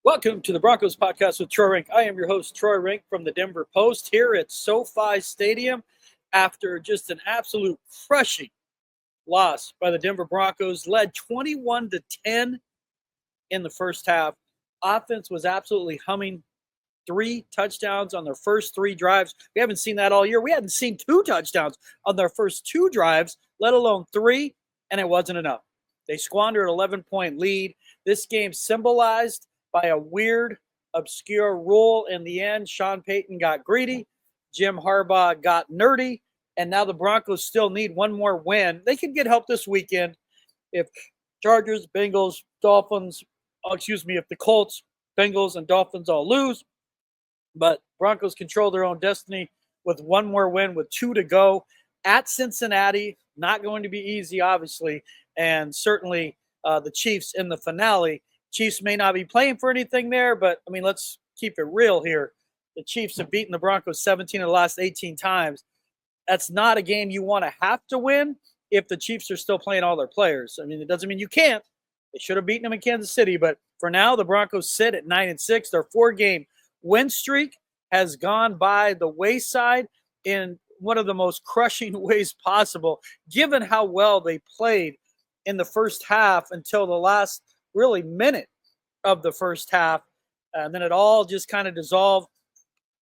Welcome to the Broncos podcast with Troy Renck. I am your host, Troy Renck from the Denver Post here at SoFi Stadium after just an absolute crushing loss by the Denver Broncos, led 21-10 in the first half. Offense was absolutely humming. 3 touchdowns on their first 3 drives. We haven't seen that all year. We hadn't seen 2 touchdowns on their first 2 drives, let alone 3, and it wasn't enough. They squandered an 11-point lead. This game symbolized by a weird, obscure rule in the end. Sean Payton got greedy. Jim Harbaugh got nerdy. And now the Broncos still need one more win. They could get help this weekend if Chargers, Bengals, Dolphins, if the Colts, Bengals, and Dolphins all lose. But Broncos control their own destiny with one more win with 2 to go at Cincinnati. Not going to be easy, obviously. And certainly the Chiefs in the finale. Chiefs may not be playing for anything there, but, let's keep it real here. The Chiefs have beaten the Broncos 17 of the last 18 times. That's not a game you want to have to win if the Chiefs are still playing all their players. It doesn't mean you can't. They should have beaten them in Kansas City, but for now, the Broncos sit at 9-6. Their 4-game win streak has gone by the wayside in one of the most crushing ways possible, given how well they played in the first half until the last really minute of the first half. And then it all just kind of dissolved.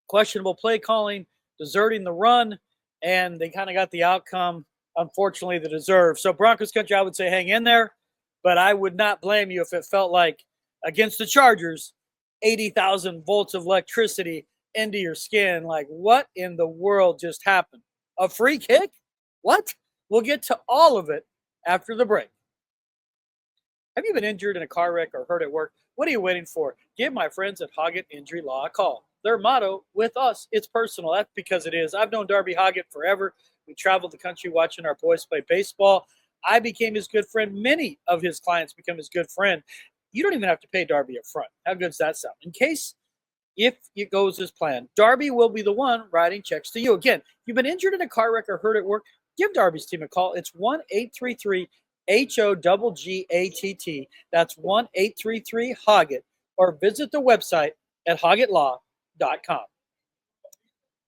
Questionable play calling, deserting the run, and they kind of got the outcome, unfortunately, they deserve. So Broncos country, I would say hang in there, but I would not blame you if it felt like against the Chargers, 80,000 volts of electricity into your skin. Like, what in the world just happened? A free kick? What? We'll get to all of it after the break. Have you been injured in a car wreck or hurt at work? What are you waiting for? Give my friends at Hoggett Injury Law a call. Their motto, with us, it's personal. That's because it is. I've known Darby Hoggett forever. We traveled the country watching our boys play baseball. I became his good friend. Many of his clients become his good friend. You don't even have to pay Darby up front. How good does that sound? In case if it goes as planned, Darby will be the one writing checks to you. Again, if you've been injured in a car wreck or hurt at work, give Darby's team a call. It's 1-833-HOGGATT. That's 1-833-HOGGET. Or visit the website at hoggettlaw.com.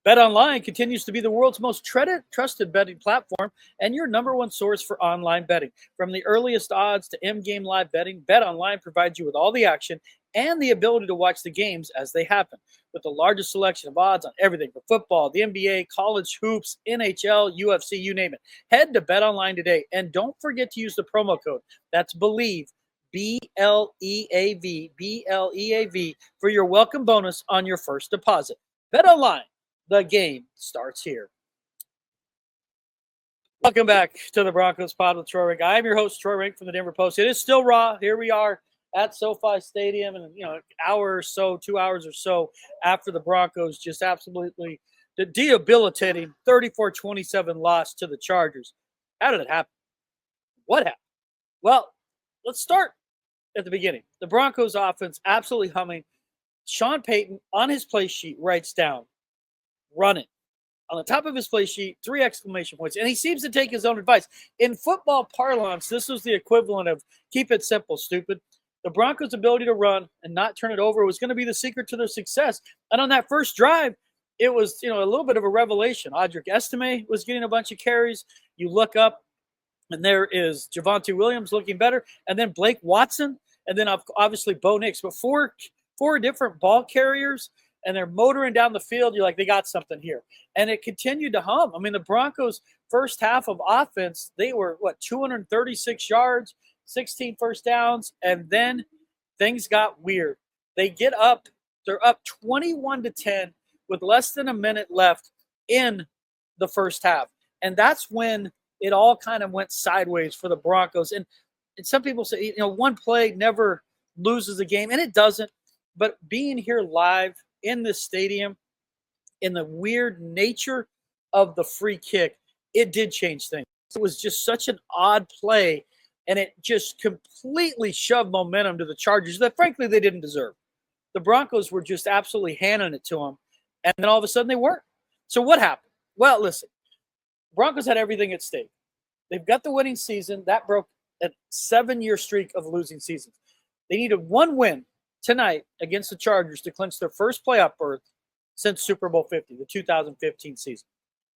BetOnline continues to be the world's most trusted betting platform and your number one source for online betting. From the earliest odds to in-game live betting, BetOnline provides you with all the action and the ability to watch the games as they happen. With the largest selection of odds on everything from football, the NBA, college hoops, NHL, UFC, you name it. Head to BetOnline today and don't forget to use the promo code. That's BELIEVE, BLEAV, BLEAV for your welcome bonus on your first deposit. BetOnline. The game starts here. Welcome back to the Broncos pod with Troy Renck. I am your host, Troy Renck from the Denver Post. It is still raw. Here we are at SoFi Stadium, and an hour or so, 2 hours or so after the Broncos just absolutely debilitating 34-27 loss to the Chargers. How did it happen? What happened? Well, let's start at the beginning. The Broncos offense absolutely humming. Sean Payton on his play sheet writes down, running. On the top of his play sheet, 3 exclamation points. And he seems to take his own advice. In football parlance, this was the equivalent of keep it simple, stupid. The Broncos' ability to run and not turn it over was going to be the secret to their success. And on that first drive, it was, a little bit of a revelation. Audric Estime was getting a bunch of carries. You look up, and there is Javonte Williams looking better. And then Blake Watson. And then, obviously, Bo Nix. But four different ball carriers, and they're motoring down the field. You're like, they got something here. And it continued to hum. The Broncos' first half of offense, they were, 236 yards, 16 first downs, and then things got weird. They get up. They're up 21-10 with less than a minute left in the first half. And that's when it all kind of went sideways for the Broncos. And some people say, one play never loses a game, and it doesn't. But being here live in this stadium, in the weird nature of the free kick, it did change things. It was just such an odd play, and it just completely shoved momentum to the Chargers that, frankly, they didn't deserve. The Broncos were just absolutely handing it to them, and then all of a sudden they weren't. So what happened? Well, listen, Broncos had everything at stake. They've got the winning season. That broke a 7-year streak of losing seasons. They needed one win tonight against the Chargers to clinch their first playoff berth since Super Bowl 50, the 2015 season.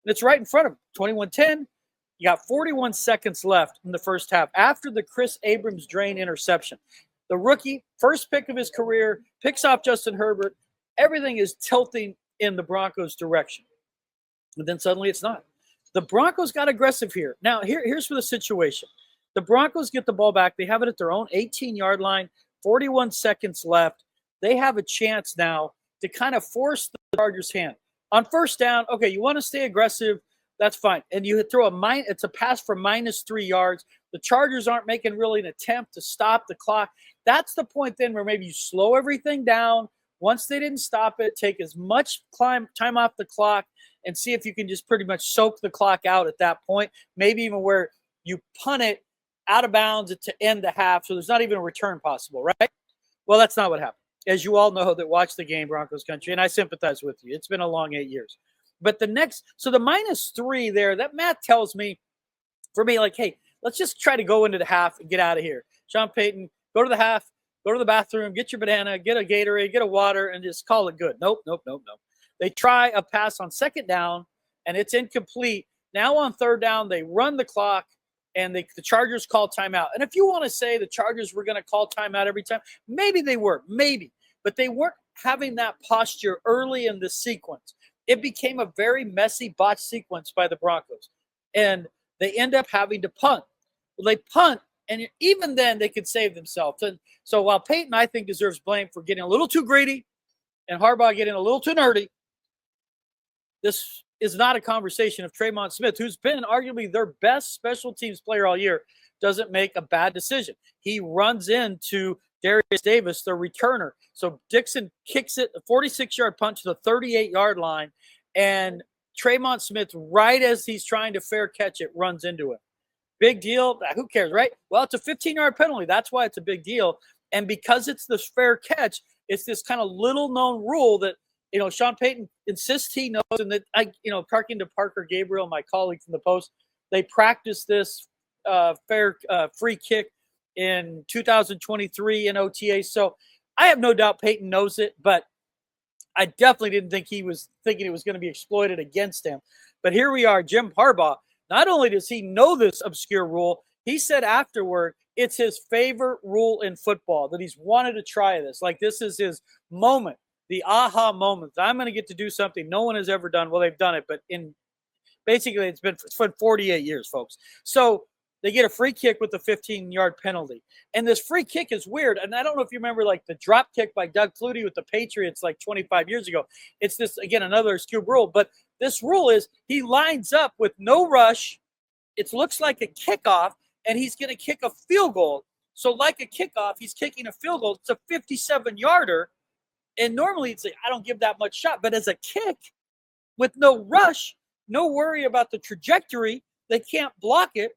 And it's right in front of them, 21-10. You got 41 seconds left in the first half after the Chris Abrams drain interception. The rookie, first pick of his career, picks off Justin Herbert. Everything is tilting in the Broncos' direction. And then suddenly it's not. The Broncos got aggressive here. Now, here's for the situation. The Broncos get the ball back. They have it at their own 18-yard line, 41 seconds left. They have a chance now to kind of force the Chargers' hand. On first down, okay, you want to stay aggressive, that's fine. And you throw it's a pass for -3 yards. The Chargers aren't making really an attempt to stop the clock. That's the point then where maybe you slow everything down. Once they didn't stop it, take as much time off the clock and see if you can just pretty much soak the clock out at that point. Maybe even where you punt it out of bounds to end the half, so there's not even a return possible, right? Well, that's not what happened. As you all know that watch the game, Broncos country, and I sympathize with you. It's been a long 8 years. But the -3 there, that math tells me, for me, like, hey, let's just try to go into the half and get out of here. Sean Payton, go to the half, go to the bathroom, get your banana, get a Gatorade, get a water, and just call it good. Nope. They try a pass on second down, and it's incomplete. Now on third down, they run the clock, and the Chargers call timeout. And if you want to say the Chargers were going to call timeout every time, maybe they were, maybe. But they weren't having that posture early in the sequence. It became a very messy, botched sequence by the Broncos. And they end up having to punt. Well, they punt, and even then they could save themselves. And so while Peyton, I think, deserves blame for getting a little too greedy and Harbaugh getting a little too nerdy, this is not a conversation of Tremont Smith, who's been arguably their best special teams player all year, doesn't make a bad decision. He runs into Darius Davis, the returner. So Dixon kicks it, a 46-yard punt to the 38-yard line, and Tremont Smith, right as he's trying to fair catch it, runs into it. Big deal. Who cares, right? Well, it's a 15-yard penalty. That's why it's a big deal. And because it's this fair catch, it's this kind of little-known rule that, Sean Payton insists he knows, and that talking to Parker Gabriel, my colleague from the Post, they practiced this free kick in 2023 in OTA. So I have no doubt Peyton knows it, but I definitely didn't think he was thinking it was going to be exploited against him. But here we are, Jim Harbaugh. Not only does he know this obscure rule, he said afterward it's his favorite rule in football, that he's wanted to try this. Like, this is his moment, the aha moment. I'm going to get to do something no one has ever done. Well, they've done it, but basically it's been 48 years, folks. So they get a free kick with a 15-yard penalty. And this free kick is weird. And I don't know if you remember, like, the drop kick by Doug Flutie with the Patriots like 25 years ago. It's this, again, another obscure rule. But this rule is he lines up with no rush. It looks like a kickoff, and he's going to kick a field goal. So like a kickoff, he's kicking a field goal. It's a 57-yarder. And normally it's like, I don't give that much shot. But as a kick with no rush, no worry about the trajectory, they can't block it.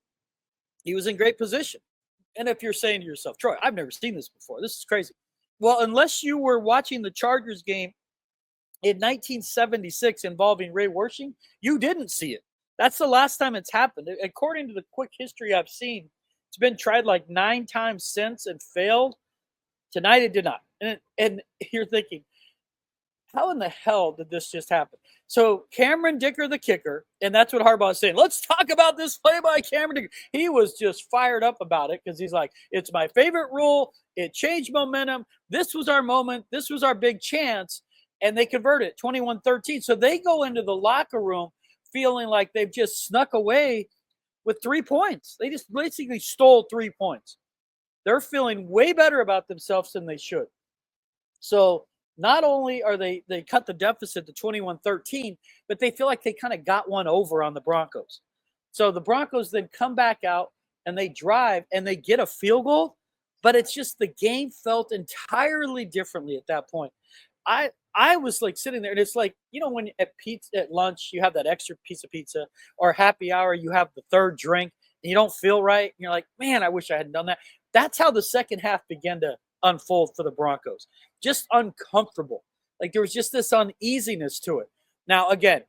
He was in great position. And if you're saying to yourself, Troy, I've never seen this before. This is crazy. Well, unless you were watching the Chargers game in 1976 involving Ray Wersching, you didn't see it. That's the last time it's happened. According to the quick history I've seen, it's been tried like 9 times since and failed. Tonight it did not. And you're thinking, how in the hell did this just happen? So Cameron Dicker, the kicker, and that's what Harbaugh is saying. Let's talk about this play by Cameron Dicker. He was just fired up about it because he's like, it's my favorite rule. It changed momentum. This was our moment. This was our big chance. And they convert it 21-13. So they go into the locker room feeling like they've just snuck away with 3 points. They just basically stole 3 points. They're feeling way better about themselves than they should. So not only are they cut the deficit to 21-13, but they feel like they kind of got one over on the Broncos. So the Broncos then come back out and they drive and they get a field goal, but it's just the game felt entirely differently at that point. I was like sitting there, and it's like, when at lunch you have that extra piece of pizza, or happy hour you have the third drink and you don't feel right, and you're like, man, I wish I hadn't done that. That's how the second half began to unfold for the Broncos. Just uncomfortable. Like, there was just this uneasiness to it. Now, again,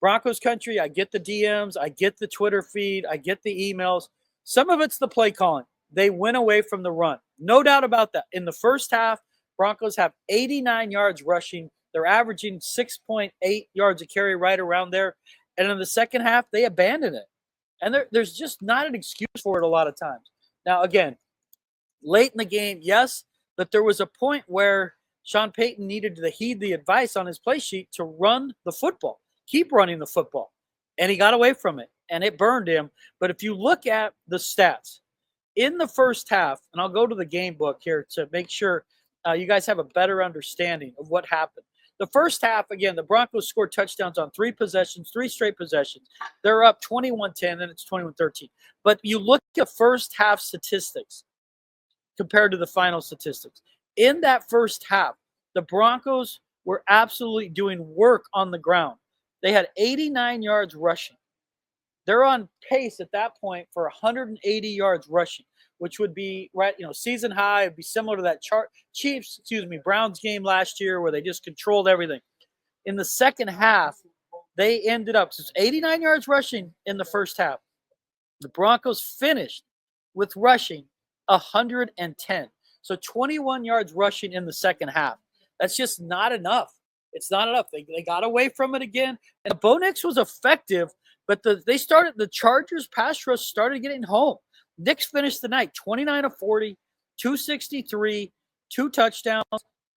Broncos country, I get the DMs, I get the Twitter feed, I get the emails. Some of it's the play calling. They went away from the run. No doubt about that. In the first half, Broncos have 89 yards rushing. They're averaging 6.8 yards a carry, right around there. And in the second half, they abandon it. And there's just not an excuse for it a lot of times. Now, again, late in the game, yes, but there was a point where Sean Payton needed to heed the advice on his play sheet to run the football, keep running the football. And he got away from it, and it burned him. But if you look at the stats in the first half, and I'll go to the game book here to make sure you guys have a better understanding of what happened. The first half, again, the Broncos scored touchdowns on 3 possessions, 3 straight possessions. They're up 21-10, then it's 21-13. But you look at first half statistics compared to the final statistics. In that first half, the Broncos were absolutely doing work on the ground. They had 89 yards rushing. They're on pace at that point for 180 yards rushing, which would be season high. It'd be similar to that Browns game last year where they just controlled everything. In the second half, they ended up 89 yards rushing in the first half. The Broncos finished with rushing 110. So 21 yards rushing in the second half. That's just not enough. It's not enough. They got away from it again. And Bo Nix was effective, but the Chargers pass rush started getting home. Nix finished the night 29 of 40, 263, 2 touchdowns,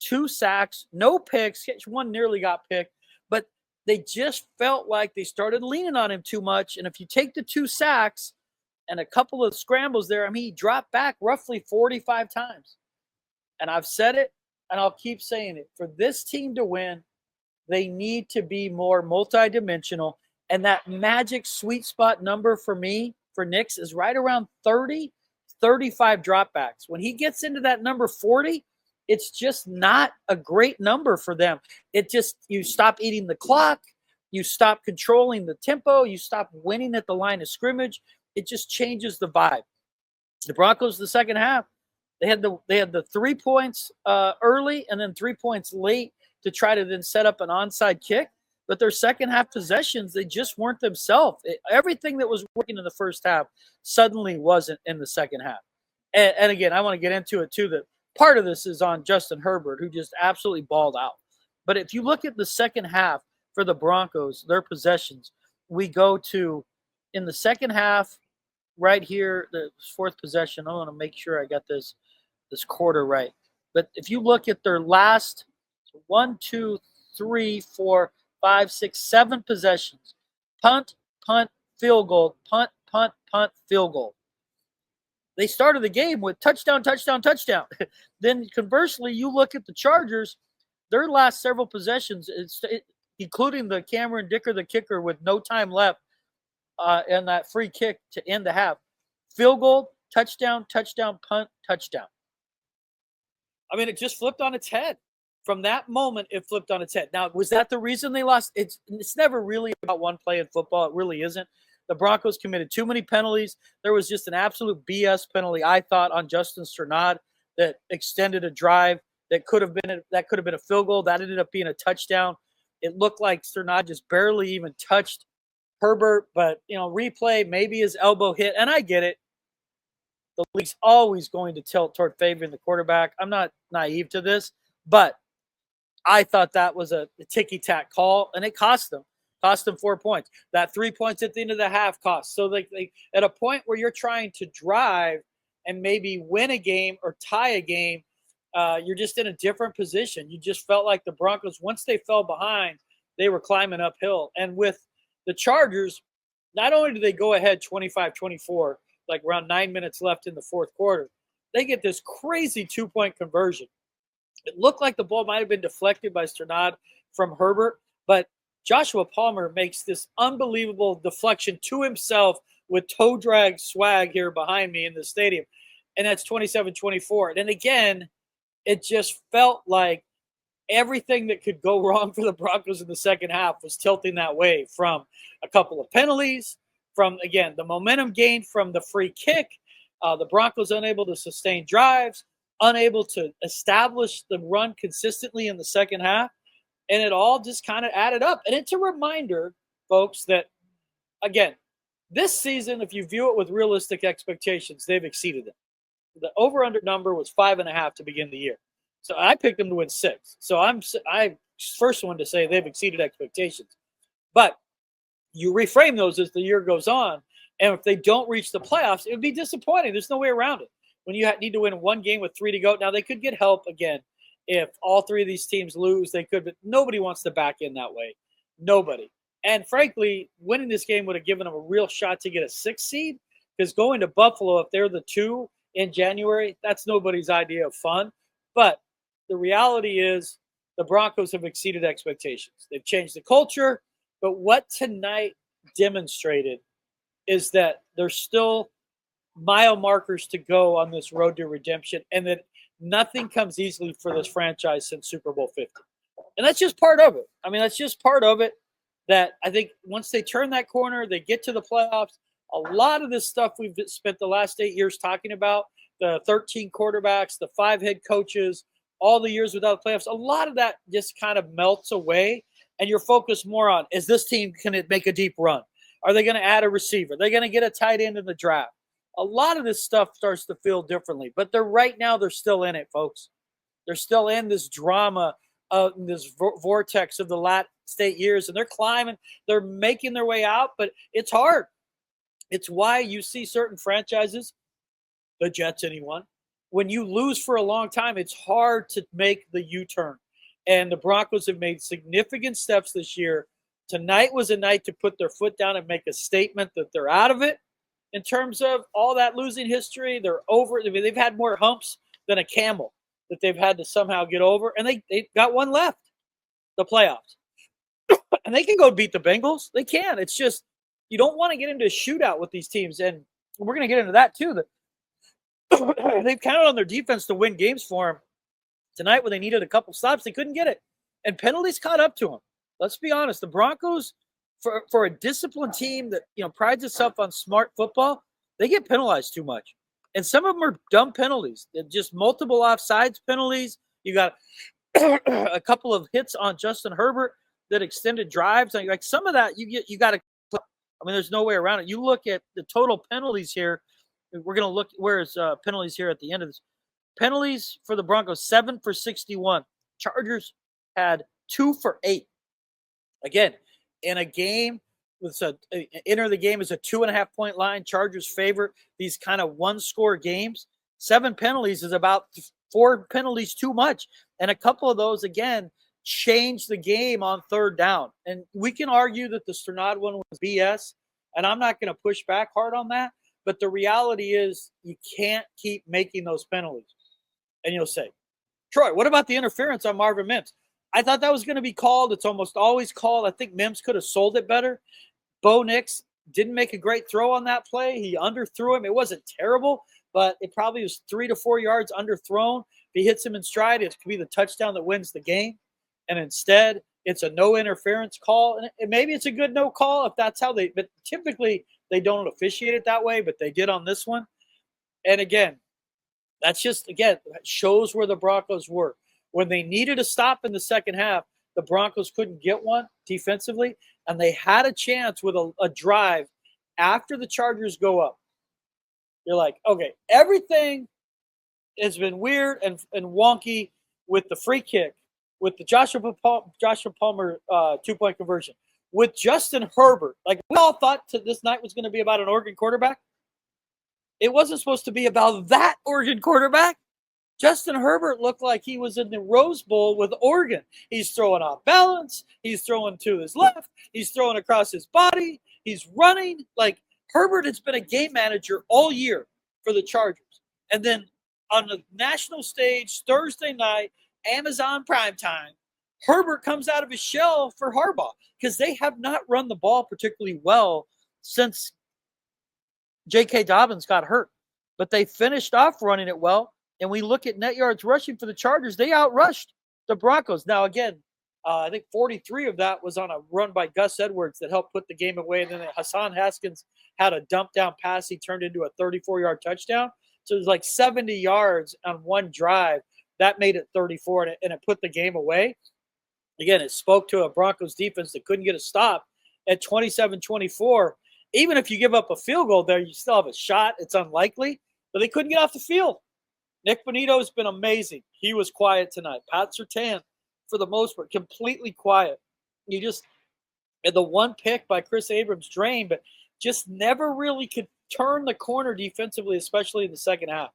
2 sacks, no picks. One nearly got picked, but they just felt like they started leaning on him too much. And if you take the 2 sacks and a couple of scrambles there, I mean, he dropped back roughly 45 times. And I've said it, and I'll keep saying it. For this team to win, they need to be more multidimensional. And that magic sweet spot number for me, for Nix, is right around 30, 35 dropbacks. When he gets into that number 40, it's just not a great number for them. You stop eating the clock. You stop controlling the tempo. You stop winning at the line of scrimmage. It just changes the vibe. The Broncos, the second half, they had the 3 points early and then 3 points late to try to then set up an onside kick. But their second half possessions, they just weren't themselves. Everything that was working in the first half suddenly wasn't in the second half. And again, I want to get into it too, that part of this is on Justin Herbert, who just absolutely balled out. But if you look at the second half for the Broncos, their possessions, we go to, in the second half, right here, the 4th possession. I want to make sure I got this quarter right. But if you look at their last 1, 2, 3, 4, 5, 6, 7 possessions, punt, field goal, punt, field goal. They started the game with touchdown. Then conversely, you look at the Chargers, their last several possessions, including the Cameron Dicker, the kicker, with no time left, and that free kick to end the half. Field goal, touchdown, punt, touchdown. I mean, it just flipped on its head. From that moment, it flipped on its head. Now, was that the reason they lost? It's never really about one play in football. It really isn't. The Broncos committed too many penalties. There was just an absolute BS penalty, I thought, on Justin Strnad that extended a drive that could have been a field goal. That ended up being a touchdown. It looked like Strnad just barely even touched Herbert, but replay, maybe his elbow hit, and I get it. The league's always going to tilt toward favoring the quarterback. I'm not naive to this, but I thought that was a ticky-tack call, and it cost them 4 points. That 3 points at the end of the half cost. So they at a point where you're trying to drive and maybe win a game or tie a game, you're just in a different position. You just felt like the Broncos, once they fell behind, they were climbing uphill. And with the Chargers, not only do they go ahead 25-24, like around 9 minutes left in the fourth quarter, they get this crazy 2-point conversion. It looked like the ball might have been deflected by Strnad from Herbert, but Joshua Palmer makes this unbelievable deflection to himself with toe drag swag here behind me in the stadium. And that's 27-24. And again, it just felt like everything that could go wrong for the Broncos in the second half was tilting that way, from a couple of penalties, from, again, the momentum gained from the free kick, the Broncos unable to sustain drives, unable to establish the run consistently in the second half, and it all just kind of added up. And it's a reminder, folks, that, again, this season, if you view it with realistic expectations, they've exceeded them. The over-under number was 5.5 to begin the year. So I picked them to win 6. So I first one to say they've exceeded expectations. But you reframe those as the year goes on, and if they don't reach the playoffs, it would be disappointing. There's no way around it. When you need to win one game with 3 to go, now they could get help again. If all 3 of these teams lose, they could, but nobody wants to back in that way. Nobody. And frankly, winning this game would have given them a real shot to get a 6th seed, because going to Buffalo, if they're the 2 in January, that's nobody's idea of fun. But the reality is the Broncos have exceeded expectations. They've changed the culture. But what tonight demonstrated is that there's still mile markers to go on this road to redemption, and that nothing comes easily for this franchise since Super Bowl 50. And that's just part of it. I mean, that's just part of it, that I think once they turn that corner, they get to the playoffs. A lot of this stuff we've spent the last 8 years talking about, the 13 quarterbacks, the 5 head coaches, all the years without the playoffs, a lot of that just kind of melts away, and you're focused more on, is this team, can it make a deep run? Are they going to add a receiver? They're going to get a tight end in the draft. A lot of this stuff starts to feel differently, but they're still in it, folks. They're still in this drama of this vortex of the last 8 years, and they're climbing. They're making their way out, but it's hard. It's why you see certain franchises, the Jets, anyone, when you lose for a long time, it's hard to make the U-turn. And the Broncos have made significant steps this year. Tonight was a night to put their foot down and make a statement that they're out of it. In terms of all that losing history, they're over. I mean, they've had more humps than a camel that they've had to somehow get over. And they got one left, the playoffs. And they can go beat the Bengals. They can. It's just you don't want to get into a shootout with these teams. And we're going to get into that too. They've counted on their defense to win games for them. Tonight, when they needed a couple stops, they couldn't get it. And penalties caught up to them. Let's be honest. The Broncos, for a disciplined team that prides itself on smart football, they get penalized too much. And some of them are dumb penalties. They're just multiple offsides penalties. You got a couple of hits on Justin Herbert that extended drives. Like some of that, you got to. I mean, there's no way around it. You look at the total penalties here. We're going to look where's penalties here at the end of this. Penalties for the Broncos, 7 for 61. Chargers had 2 for 8. Again, in a game with enter the game as a 2.5-point line. Chargers favor these kind of one-score games. 7 penalties is about 4 penalties too much. And a couple of those, again, changed the game on third down. And we can argue that the Sternad one was BS, and I'm not going to push back hard on that. But the reality is you can't keep making those penalties. And you'll say, Troy, what about the interference on Marvin Mims? I thought that was going to be called. It's almost always called. I think Mims could have sold it better. Bo Nix didn't make a great throw on that play. He underthrew him. It wasn't terrible, but it probably was 3 to 4 yards underthrown. If he hits him in stride, it could be the touchdown that wins the game. And instead, it's a no interference call. And maybe it's a good no call if that's how they – but typically they don't officiate it that way, but they did on this one. And again, that's just, again, shows where the Broncos were. When they needed a stop in the second half, the Broncos couldn't get one defensively, and they had a chance with a drive after the Chargers go up. You're like, okay, everything has been weird and wonky with the free kick, with the Joshua Palmer 2-point conversion, with Justin Herbert. Like, we all thought this night was going to be about an Oregon quarterback. It wasn't supposed to be about that Oregon quarterback. Justin Herbert looked like he was in the Rose Bowl with Oregon. He's throwing off balance. He's throwing to his left. He's throwing across his body. He's running. Like, Herbert has been a game manager all year for the Chargers. And then on the national stage, Thursday night, Amazon primetime, Herbert comes out of his shell for Harbaugh because they have not run the ball particularly well since J.K. Dobbins got hurt. But they finished off running it well. And we look at net yards rushing for the Chargers, they outrushed the Broncos. Now, again, I think 43 of that was on a run by Gus Edwards that helped put the game away. And then Hassan Haskins had a dump down pass. He turned into a 34-yard touchdown. So it was like 70 yards on one drive. That made it 34, and it put the game away. Again, it spoke to a Broncos defense that couldn't get a stop at 27-24. Even if you give up a field goal there, you still have a shot. It's unlikely, but they couldn't get off the field. Nick Bonito's been amazing. He was quiet tonight. Pat Surtain, for the most part, completely quiet. You just and the one pick by Chris Abrams drained, but just never really could turn the corner defensively, especially in the second half.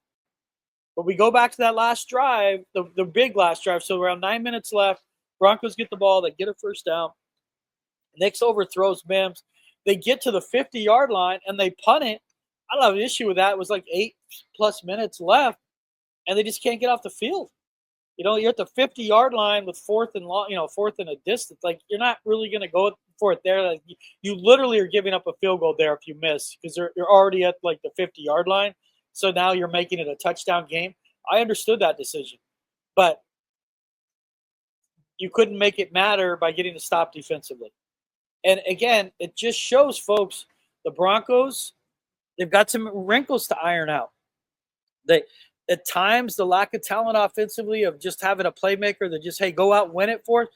But we go back to that last drive, the big last drive. So around 9 minutes left, Broncos get the ball, they get a first down. Nick's overthrows Mims. They get to the 50-yard line and they punt it. I don't have an issue with that. It was like 8+ minutes left, and they just can't get off the field. You're at the 50-yard line with fourth and a distance. Like, you're not really going to go for it there. Like, you literally are giving up a field goal there if you miss, because you're already at like the 50-yard line. So now you're making it a touchdown game. I understood that decision, but you couldn't make it matter by getting a stop defensively. And again, it just shows, folks, the Broncos, they've got some wrinkles to iron out. At times, the lack of talent offensively of just having a playmaker that just, hey, go out and win it for us,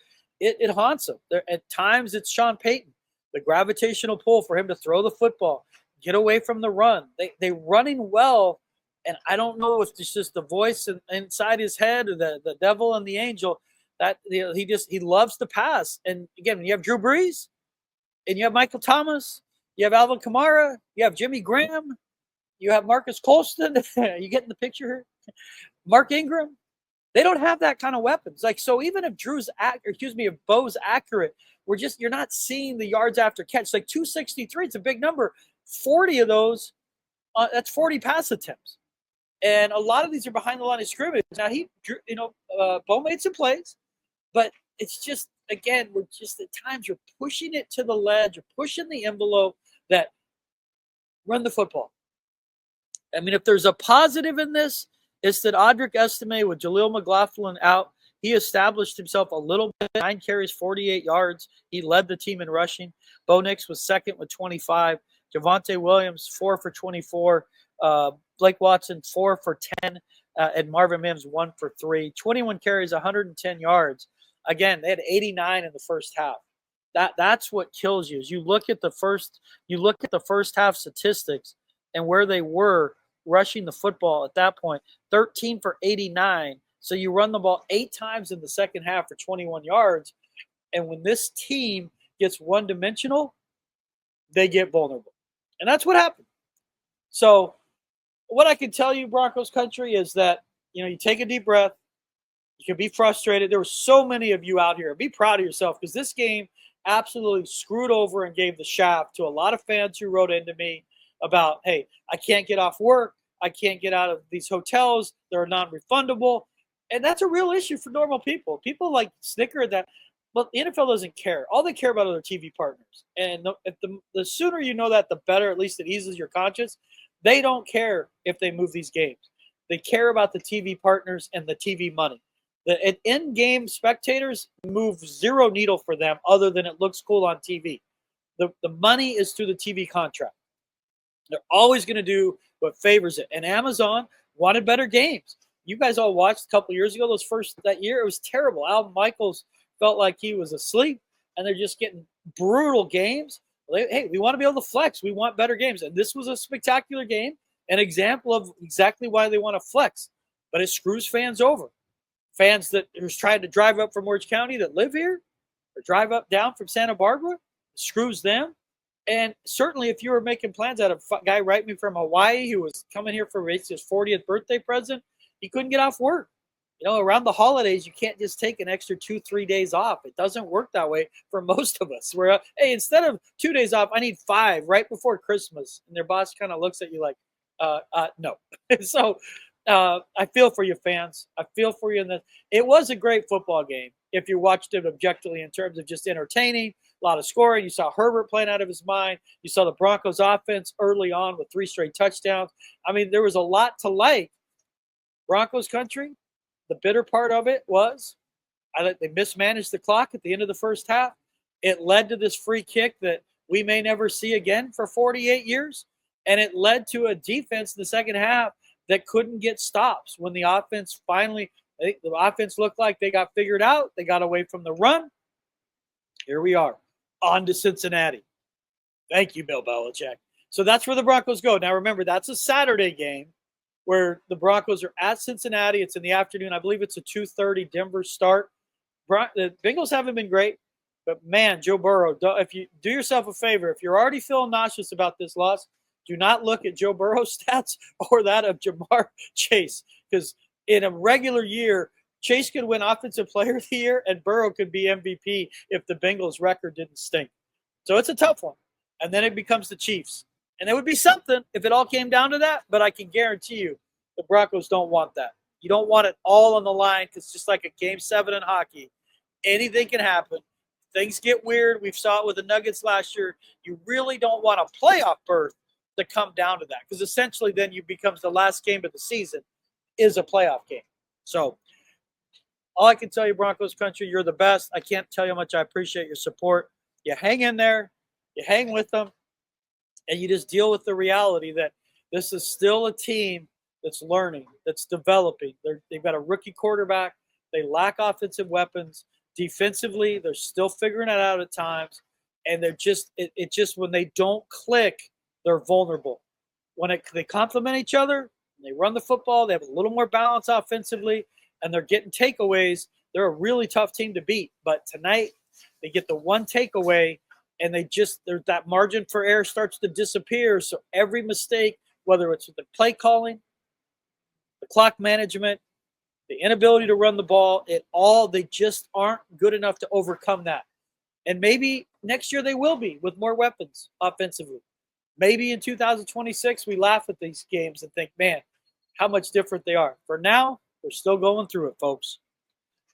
it haunts them. At times, it's Sean Payton, the gravitational pull for him to throw the football, get away from the run. They running well, and I don't know if it's just the voice inside his head or the devil and the angel that he loves to pass. And again, you have Drew Brees, and you have Michael Thomas, you have Alvin Kamara, you have Jimmy Graham, you have Marcus Colston. You getting the picture here? Mark Ingram. They don't have that kind of weapons. Like, so even if if Bo's accurate, you're not seeing the yards after catch. Like 263, it's a big number. 40 of those, that's 40 pass attempts. And a lot of these are behind the line of scrimmage. Now Bo made some plays, but it's just, again, we're just at times you're pushing it to the ledge, you're pushing the envelope that run the football. I mean, if there's a positive in this, it's that Audric Estime with Jaleel McLaughlin out, he established himself a little bit. 9 carries, 48 yards. He led the team in rushing. Bo Nix was second with 25. Javonte Williams, 4 for 24. Blake Watson, 4 for 10. And Marvin Mims, 1 for 3. 21 carries, 110 yards. Again, they had 89 in the first half. That's what kills you. Is you look at the first half statistics and where they were rushing the football at that point, 13 for 89. So you run the ball 8 times in the second half for 21 yards. And when this team gets one-dimensional, they get vulnerable. And that's what happened. So what I can tell you, Broncos country, is that, you take a deep breath. You can be frustrated. There were so many of you out here. Be proud of yourself, because this game absolutely screwed over and gave the shaft to a lot of fans who wrote into me about, hey, I can't get off work. I can't get out of these hotels. They're non-refundable. And that's a real issue for normal people. People like snicker at that. But the NFL doesn't care. All they care about are their TV partners. And the sooner you know that, the better. At least it eases your conscience. They don't care if they move these games. They care about the TV partners and the TV money. The in-game spectators move zero needle for them other than it looks cool on TV. The money is through the TV contract. They're always going to do what favors it. And Amazon wanted better games. You guys all watched a couple years ago, that year. It was terrible. Al Michaels felt like he was asleep, and they're just getting brutal games. Hey, we want to be able to flex. We want better games. And this was a spectacular game, an example of exactly why they want to flex. But it screws fans over. Fans that who's trying to drive up from Orange County that live here or drive down from Santa Barbara, screws them. And certainly if you were making plans, I had a guy write me from Hawaii who was coming here for his 40th birthday present. He couldn't get off work. Around the holidays, you can't just take an extra 2-3 days off. It doesn't work that way for most of us. Where, hey, instead of 2 days off, I need 5 right before Christmas. And their boss kind of looks at you like, no. So I feel for you, fans. I feel for you. It was a great football game if you watched it objectively in terms of just entertaining, a lot of scoring. You saw Herbert playing out of his mind. You saw the Broncos offense early on with 3 straight touchdowns. I mean, there was a lot to like. Broncos country, the bitter part of it was they mismanaged the clock at the end of the first half. It led to this free kick that we may never see again for 48 years. And it led to a defense in the second half that couldn't get stops when the offense the offense looked like they got figured out. They got away from the run. Here we are, on to Cincinnati. Thank you, Bill Belichick. So that's where the Broncos go. Now, remember, that's a Saturday game. where the Broncos are at Cincinnati. It's in the afternoon. I believe it's a 2:30 Denver start. The Bengals haven't been great, but man, Joe Burrow, if you do yourself a favor, if you're already feeling nauseous about this loss, do not look at Joe Burrow's stats or that of Jamar Chase, because in a regular year, Chase could win Offensive Player of the Year and Burrow could be MVP if the Bengals' record didn't stink. So it's a tough one. And then it becomes the Chiefs. And it would be something if it all came down to that, but I can guarantee you the Broncos don't want that. You don't want it all on the line because just like a Game 7 in hockey, anything can happen. Things get weird. We saw it with the Nuggets last year. You really don't want a playoff berth to come down to that because essentially then you becomes the last game of the season is a playoff game. So all I can tell you, Broncos country, you're the best. I can't tell you how much I appreciate your support. You hang in there, you hang with them, and you just deal with the reality that this is still a team that's learning, that's developing. They've got a rookie quarterback. They lack offensive weapons. Defensively, they're still figuring it out at times. And they're just, it just, when they don't click, they're vulnerable. When they complement each other, they run the football, they have a little more balance offensively, and they're getting takeaways. They're a really tough team to beat. But tonight, they get the one takeaway, and that margin for error starts to disappear. So every mistake, whether it's with the play calling, the clock management, the inability to run the ball, they just aren't good enough to overcome that. And maybe next year they will be with more weapons offensively. Maybe in 2026 we laugh at these games and think, man, how much different they are. For now, we're still going through it, folks.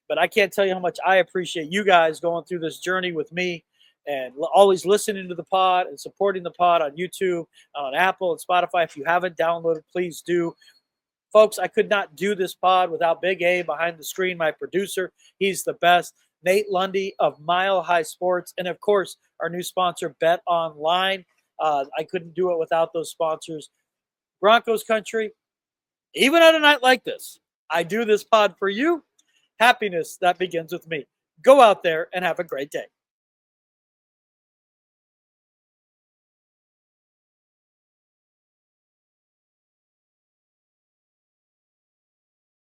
But I can't tell you how much I appreciate you guys going through this journey with me and always listening to the pod and supporting the pod on YouTube, on Apple and Spotify. If you haven't downloaded, please do. Folks, I could not do this pod without Big A behind the screen, my producer. He's the best. Nate Lundy of Mile High Sports. And, of course, our new sponsor, Bet Online. I couldn't do it without those sponsors. Broncos country, even on a night like this, I do this pod for you. Happiness, that begins with me. Go out there and have a great day.